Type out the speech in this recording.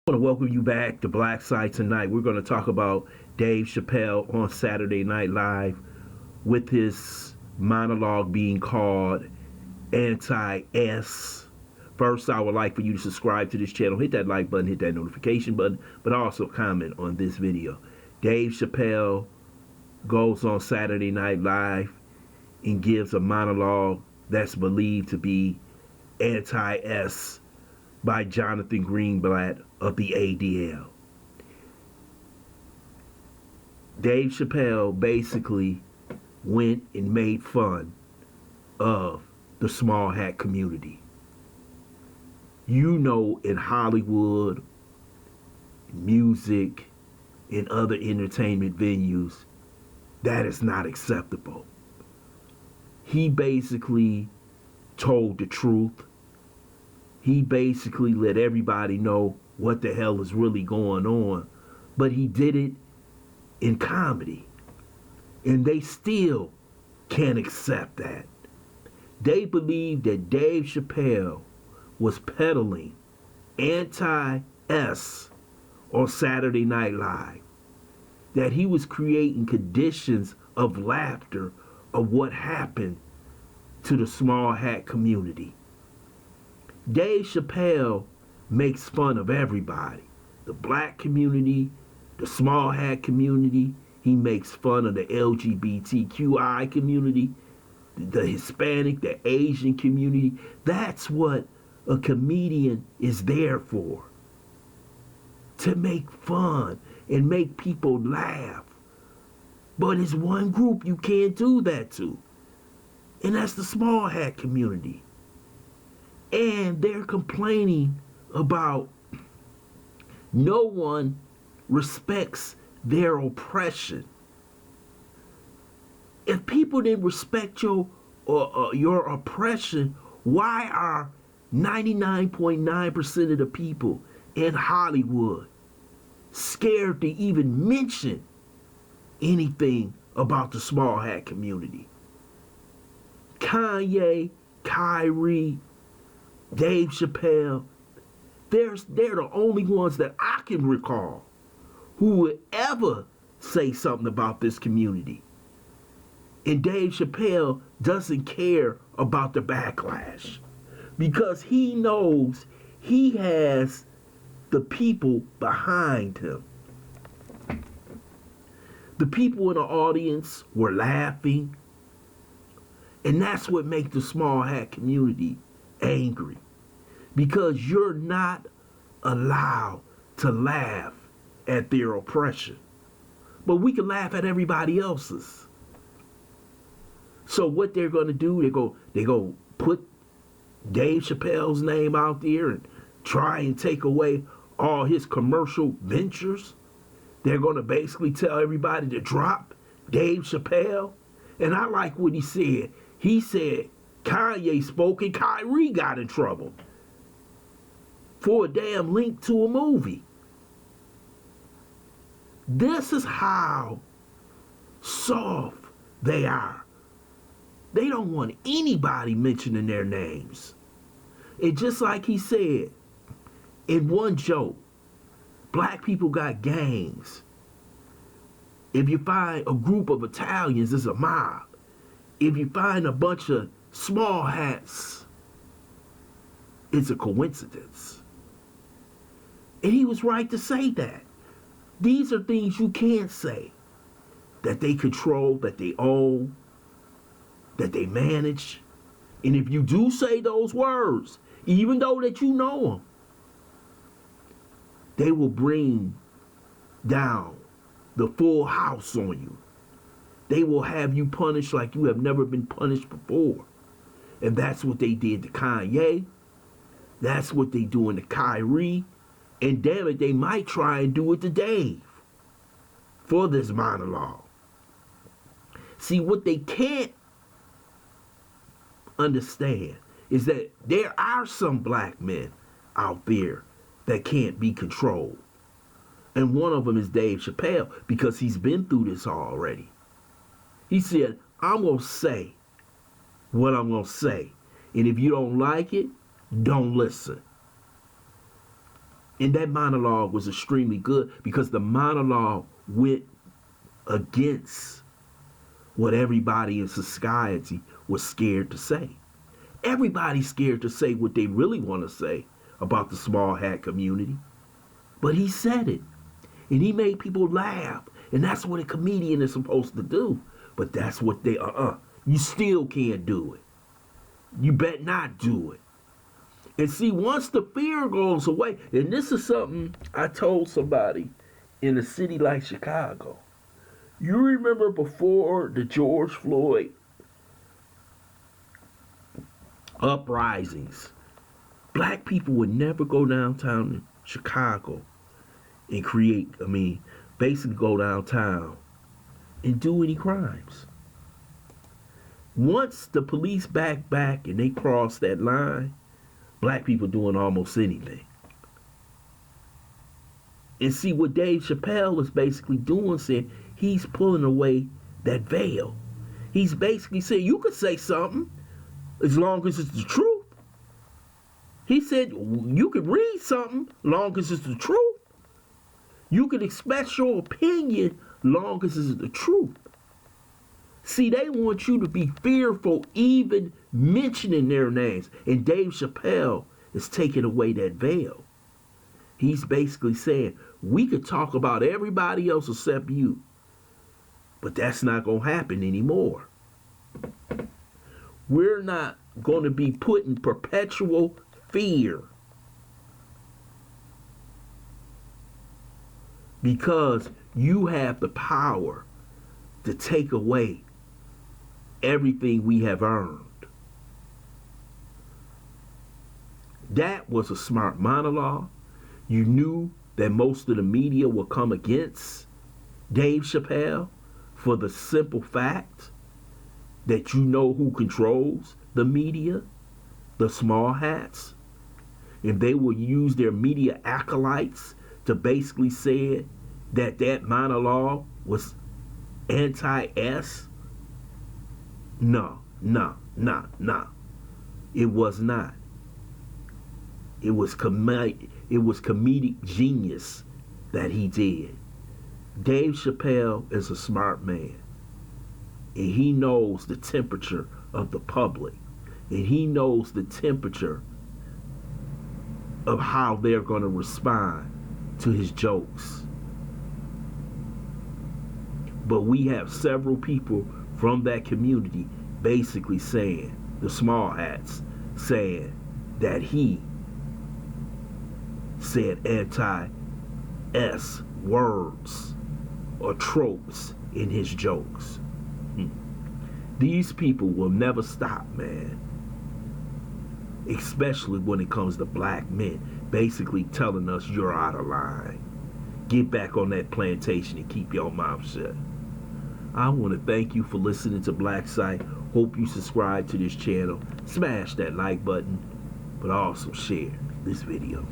I want to welcome you back to Black Side Tonight. We're going to talk about Dave Chappelle on Saturday Night Live with his monologue being called Anti-S. First, I would like for you to subscribe to this channel, hit that like button, hit that notification button, but also comment on this video. Dave Chappelle goes on Saturday Night Live and gives a monologue that's believed to be anti-S by Jonathan Greenblatt of the ADL. Dave Chappelle basically went and made fun of the small hat community. You know, in Hollywood, music, and other entertainment venues, that is not acceptable. He basically told the truth. He basically let everybody know what the hell is really going on. But he did it in comedy. And they still can't accept that. They believe that Dave Chappelle was peddling anti-S on Saturday Night Live. That he was creating conditions of laughter of what happened to the small hat community. Dave Chappelle makes fun of everybody. The black community, the small hat community. He makes fun of the LGBTQI community, the Hispanic, the Asian community. That's what a comedian is there for. To make fun and make people laugh. But it's one group you can't do that to. And that's the small hat community. And they're complaining about no one respects their oppression. If people didn't respect your oppression, why are 99.9% of the people in Hollywood scared to even mention anything about the small hat community? Kanye, Kyrie, Dave Chappelle, they're the only ones that I can recall who would ever say something about this community. And Dave Chappelle doesn't care about the backlash because he knows he has the people behind him. The people in the audience were laughing, and that's what makes the small hat community angry, because you're not allowed to laugh at their oppression, but we can laugh at everybody else's. So what they're going to do, they go put Dave Chappelle's name out there and try and take away all his commercial ventures. They're going to basically tell everybody to drop Dave Chappelle. And I like what he said. He said Kanye spoke and Kyrie got in trouble for a damn link to a movie. This is how soft they are. They don't want anybody mentioning their names. And just like he said in one joke, black people got gangs. If you find a group of Italians, it's a mob. If you find a bunch of small hats, it's a coincidence. And he was right to say that. These are things you can't say. That they control, that they own, that they manage. And if you do say those words, even though that you know them, they will bring down the full house on you. They will have you punished like you have never been punished before. And that's what they did to Kanye. That's what they doing to Kyrie. And damn it, they might try and do it to Dave for this monologue. See, what they can't understand is that there are some black men out there that can't be controlled. And one of them is Dave Chappelle, because he's been through this already. He said, I'm going to say what I'm going to say. And if you don't like it, don't listen. And that monologue was extremely good because the monologue went against what everybody in society was scared to say. Everybody's scared to say what they really want to say about the small hat community. But he said it. And he made people laugh. And that's what a comedian is supposed to do. But that's what they, you still can't do it. You bet not do it. And see, once the fear goes away, and this is something I told somebody in a city like Chicago. You remember before the George Floyd uprisings, black people would never go downtown in Chicago and basically go downtown and do any crimes. Once the police back and they cross that line, black people doing almost anything. And see what Dave Chappelle is basically doing, saying he's pulling away that veil. He's basically saying you could say something as long as it's the truth. He said you could read something long as it's the truth. You can express your opinion long as it's the truth. See, they want you to be fearful even mentioning their names. And Dave Chappelle is taking away that veil. He's basically saying, we could talk about everybody else except you. But that's not going to happen anymore. We're not going to be put in perpetual fear. Because you have the power to take away everything we have earned. That was a smart monologue. You knew that most of the media would come against Dave Chappelle for the simple fact that you know who controls the media, the small hats. And they will use their media acolytes to basically say that monologue was anti-S. No. It was not. It was comedic genius that he did. Dave Chappelle is a smart man. And he knows the temperature of the public. And he knows the temperature of how they're going to respond to his jokes. But we have several people from that community basically saying, the small hats, saying that he said anti-S words or tropes in his jokes. These people will never stop, man. Especially when it comes to black men basically telling us you're out of line. Get back on that plantation and keep your mouth shut. I want to thank you for listening to Black Site. Hope you subscribe to this channel. Smash that like button, but also share this video.